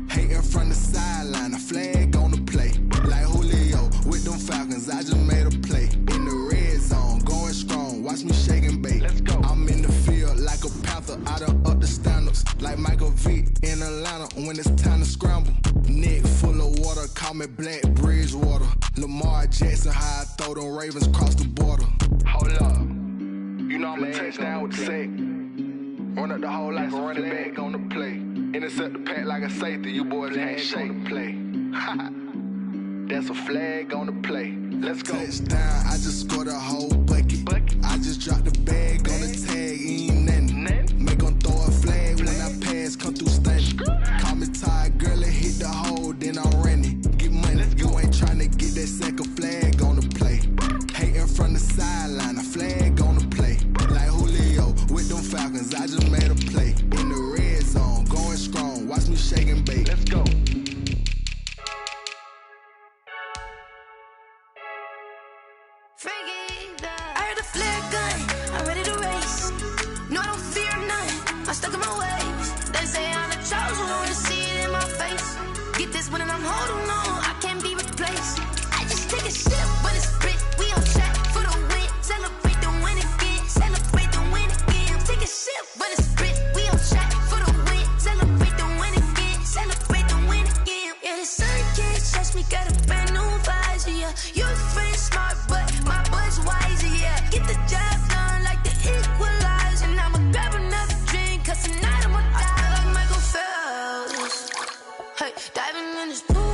Hating from the sideline, a flag on the play. Like Julio with them Falcons, I just made a play. In the red zone, going strong, watch me shake and bake. I'm in the field like a Panther, I done up the standards. Like Michael Vick in Atlanta when it's time to scramble. Neck full of water, call me Black Bridgewater. Lamar Jackson, how I throw them Ravens cross the border. Hold up, you know I'm a touchdown with the sack. Run up the hole like a running back on the play. Intercept the pack like a safety, you boys can't shake the play. That's a flag on the play. Let's go. Touchdown, I just scored a whole bucket. I just dropped the bag on the tag, ain't nothing. Make 'em throw a flag when I pass, come through stunning. Call me tired, girl, it hit the hole, then I ran it. Get money, you ain't tryna get that second flag on the play. Hating from the sideline, a flag on the play. Like Julio with them Falcons, I just made a play. In the red zone, going strong, watch me shake and bake. Let's go. I heard the flare gun, I'm ready to race. No, I don't fear nothing, I'm stuck in my ways. They say I'm the chosen one, see it in my face. Get this one and I'm holding on, I can't be replaced. I just take a sip, but it's split, we on track for the win. Celebrate the win again, celebrate the win again. Take a sip, but it's split, we on track for the win. Celebrate the win again, celebrate the win again. Yeah, the sun can't touch me, got a brand new visor, yeah. Your friend smart, but my boy's wiser, yeah. Get the job done like the equalizer. And I'ma grab another drink, cause tonight I'ma die like Michael Phelps. Hey, diving in this pool.